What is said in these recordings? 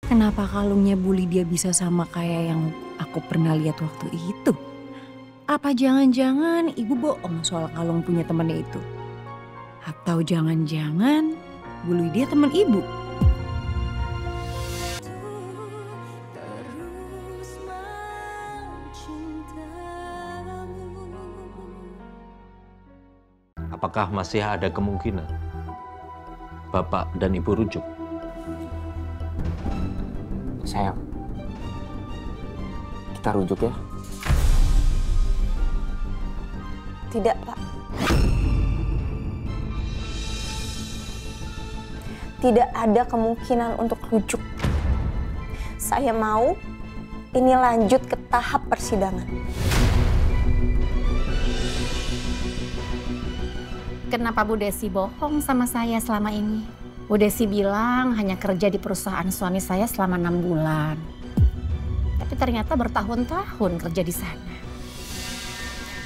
Kenapa kalungnya Bu Lydia bisa sama kayak yang aku pernah lihat waktu itu? Apa jangan-jangan ibu bohong soal kalung punya temannya itu? Atau jangan-jangan Bu Lydia teman ibu? Apakah masih ada kemungkinan Bapak dan Ibu rujuk? Sayang, kita rujuk ya. Tidak, Pak. Tidak ada kemungkinan untuk rujuk. Saya mau ini lanjut ke tahap persidangan. Kenapa Bu Desi bohong sama saya selama ini? Bu Desi bilang hanya kerja di perusahaan suami saya selama 6 bulan. Tapi ternyata bertahun-tahun kerja di sana.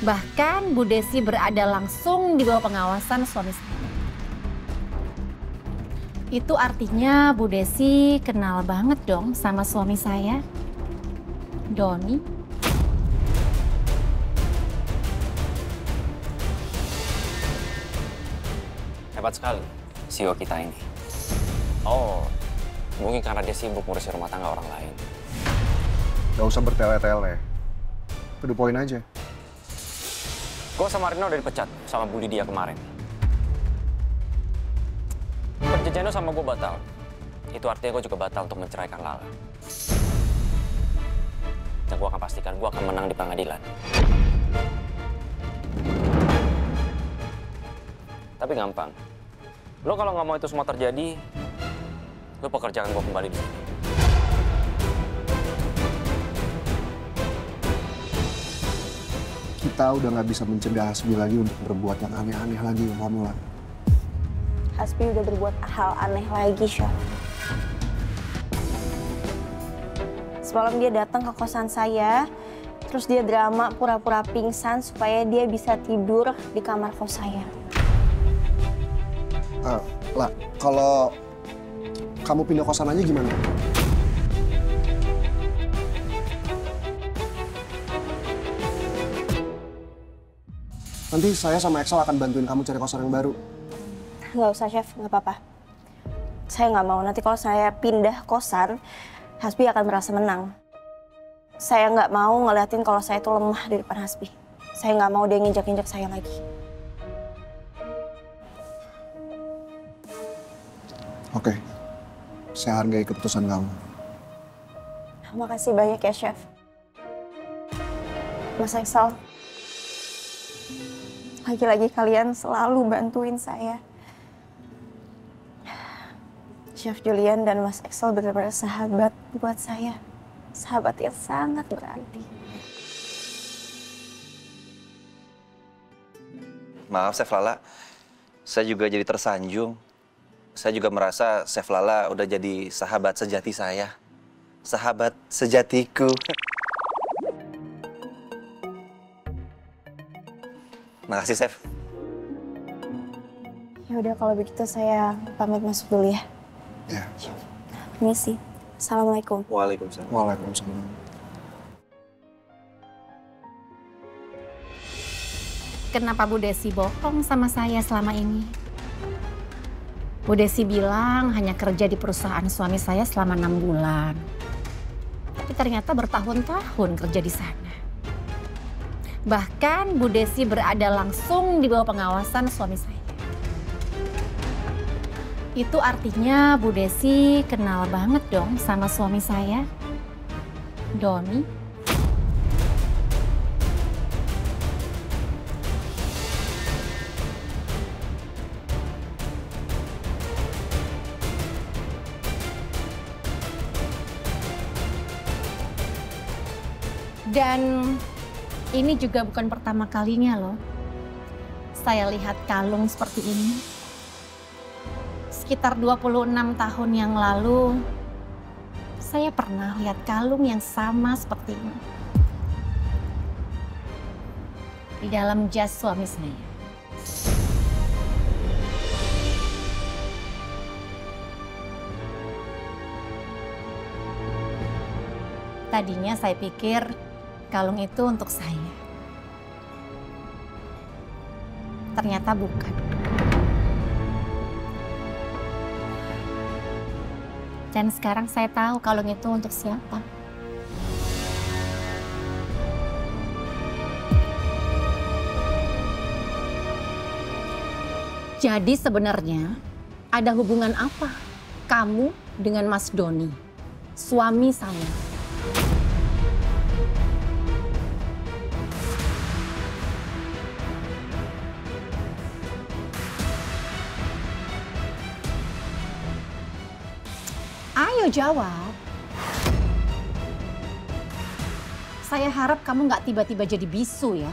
Bahkan Bu Desi berada langsung di bawah pengawasan suami saya. Itu artinya Bu Desi kenal banget dong sama suami saya, Doni. Hebat sekali CEO kita ini. Oh, mungkin karena dia sibuk ngurusin rumah tangga orang lain. Gak usah bertele-tele. To the point aja. Gue sama Rino udah dipecat sama Bu Lydia kemarin. Perjanjian lo sama gue batal. Itu artinya gue juga batal untuk menceraikan Lala. Dan gue akan pastikan gue akan menang di pengadilan. Tapi gampang. Lo kalau nggak mau itu semua terjadi, lo pekerjaan gue kembali di sini. Kita udah nggak bisa mencegah Hasbi lagi untuk berbuat yang aneh-aneh lagi, kamu lah. Hasbi udah berbuat hal aneh lagi, Syah. Semalam dia datang ke kosan saya, terus dia drama pura-pura pingsan supaya dia bisa tidur di kamar kos saya. Lah, kalau kamu pindah kosan aja gimana? Nanti saya sama Excel akan bantuin kamu cari kosan yang baru. Nggak usah, Chef. Nggak apa-apa. Saya nggak mau nanti kalau saya pindah kosan, Hasbi akan merasa menang. Saya nggak mau ngeliatin kalau saya itu lemah di depan Hasbi. Saya nggak mau dia nginjak-injak saya lagi. Oke, saya hargai keputusan kamu. Makasih banyak ya, Chef. Mas Excel. Lagi-lagi kalian selalu bantuin saya. Chef Julian dan Mas Excel benar-benar sahabat buat saya. Sahabat yang sangat berarti. Maaf, Chef Lala. Saya juga jadi tersanjung. Saya juga merasa Chef Lala udah jadi sahabat sejati saya. Sahabat sejatiku. Makasih, Chef. Ya udah kalau begitu saya pamit masuk dulu ya. Ya. Permisi. Assalamualaikum. Waalaikumsalam. Waalaikumsalam. Kenapa Bu Desi bohong sama saya selama ini? Bu Desi bilang hanya kerja di perusahaan suami saya selama 6 bulan. Tapi ternyata bertahun-tahun kerja di sana. Bahkan Bu Desi berada langsung di bawah pengawasan suami saya. Itu artinya Bu Desi kenal banget dong sama suami saya, Doni. Dan ini juga bukan pertama kalinya loh saya lihat kalung seperti ini. Sekitar 26 tahun yang lalu, saya pernah lihat kalung yang sama seperti ini di dalam jas suami saya. Tadinya saya pikir kalung itu untuk saya. Ternyata bukan. Dan sekarang saya tahu kalung itu untuk siapa. Jadi sebenarnya ada hubungan apa kamu dengan Mas Doni, suami saya? Ayo jawab. Saya harap kamu nggak tiba-tiba jadi bisu ya.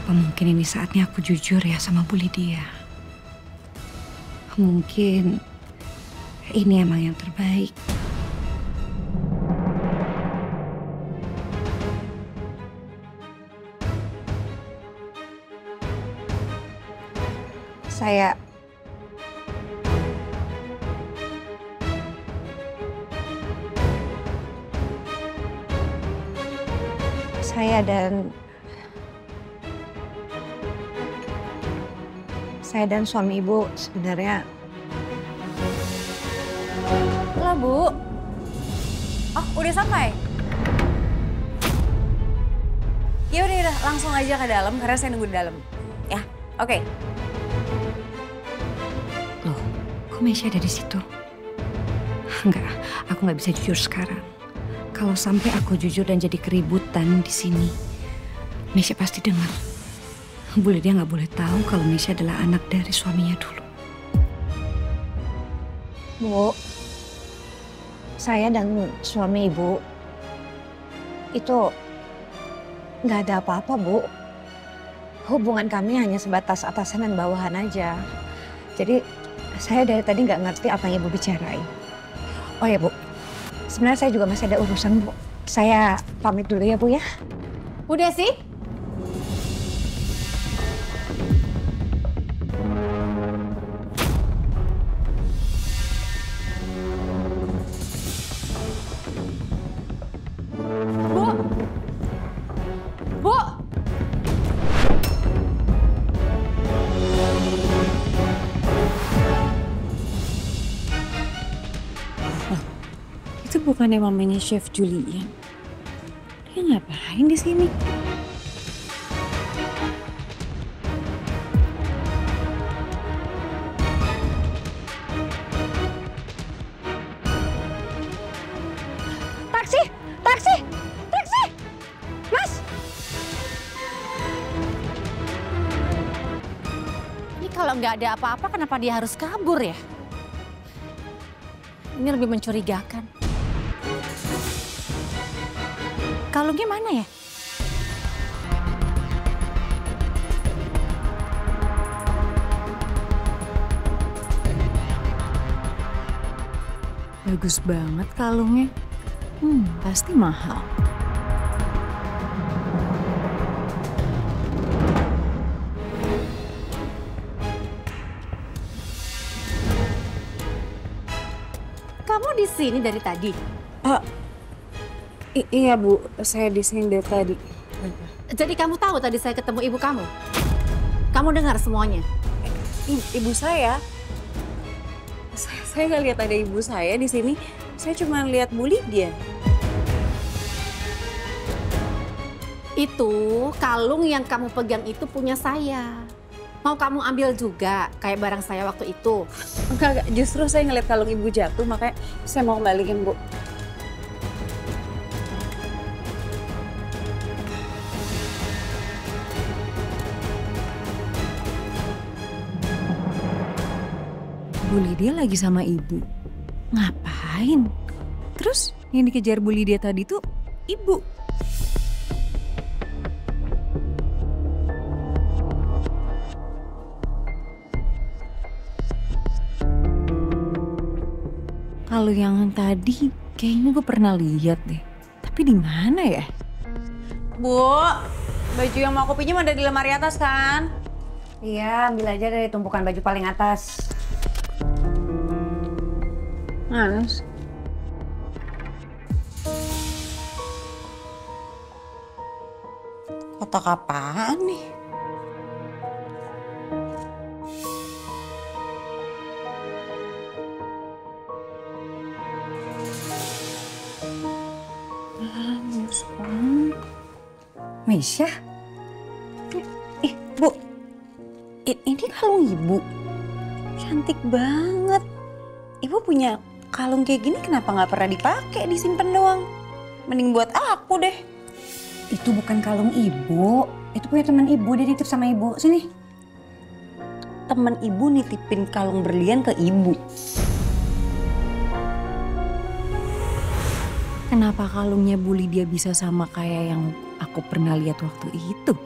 Apa mungkin ini saatnya aku jujur ya sama Bu Lydia? Mungkin ini emang yang terbaik. Saya dan suami ibu sebenarnya. Lah Bu. Oh udah sampai? Ya udah langsung aja ke dalam karena saya nunggu di dalam. Ya, oke. Loh, kok Mesya ada di situ? Enggak, aku nggak bisa jujur sekarang. Kalau sampai aku jujur dan jadi keributan di sini, Mesya pasti dengar. Bu Lydia nggak boleh tahu kalau Mesya adalah anak dari suaminya dulu. Bu, saya dan suami ibu itu nggak ada apa-apa, Bu. Hubungan kami hanya sebatas atasan dan bawahan aja. Jadi saya dari tadi nggak ngerti apa yang ibu bicarain. Oh ya Bu, sebenarnya saya juga masih ada urusan, Bu. Saya pamit dulu ya, Bu ya. Bu Desi? Bu! Itu bukannya mamanya Chef Julian? Dia ngapain di sini? Taksi! Taksi! Taksi! Mas! Ini kalau nggak ada apa-apa kenapa dia harus kabur ya? Ini lebih mencurigakan. Kalungnya mana ya? Bagus banget kalungnya. Pasti mahal. Kamu di sini dari tadi? Iya Bu, saya di sini dari tadi. Jadi kamu tahu tadi saya ketemu ibu kamu? Kamu dengar semuanya? Ibu saya? Saya nggak lihat ada ibu saya di sini. Saya cuma lihat Bu Lydia. Itu kalung yang kamu pegang itu punya saya. Mau kamu ambil juga kayak barang saya waktu itu? Enggak, justru saya ngeliat kalung ibu jatuh, makanya saya mau kembaliin Bu. Bu Lydia lagi sama ibu. Ngapain? Terus yang dikejar Bu Lydia tadi tuh ibu. Kalau yang tadi kayaknya gue pernah lihat deh. Tapi di mana ya? Bu, baju yang mau aku pinjam ada di lemari atas kan? Iya, ambil aja dari tumpukan baju paling atas. Mana sih? Kotak apaan nih? Mesya? Bu, ini kalung ibu. Cantik banget. Ibu punya kalung kayak gini kenapa nggak pernah dipakai, disimpan doang? Mending buat aku deh. Itu bukan kalung ibu. Itu punya teman ibu, dia nitip sama ibu. Sini. Temen ibu nitipin kalung berlian ke ibu. Kenapa kalungnya Bu Lydia bisa sama kayak yang aku pernah lihat waktu itu?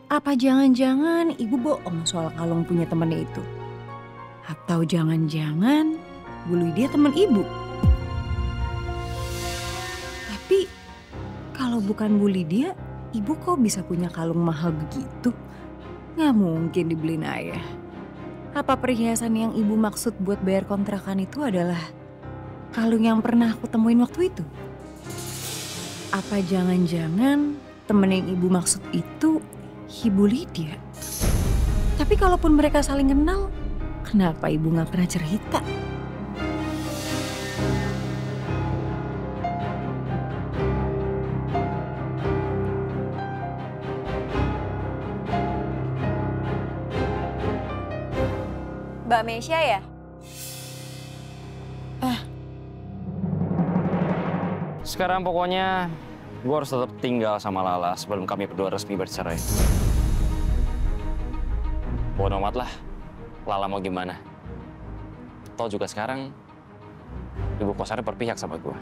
Apa jangan-jangan ibu bohong soal kalung punya temennya itu? Atau jangan-jangan Bu Lydia teman ibu? Tapi kalau bukan Bu Lydia, ibu kok bisa punya kalung mahal begitu? Nggak mungkin dibeliin ayah. Apa perhiasan yang ibu maksud buat bayar kontrakan itu adalah kalung yang pernah aku temuin waktu itu? Apa jangan-jangan temen yang ibu maksud itu Ibu Lydia? Tapi kalaupun mereka saling kenal, kenapa ibu nggak pernah cerita? Mbak Mesya ya? Sekarang pokoknya gue harus tetap tinggal sama Lala sebelum kami berdua resmi bercerai. Bodo amat lah, Lala mau gimana. Toh juga sekarang ibu kosannya berpihak sama gue.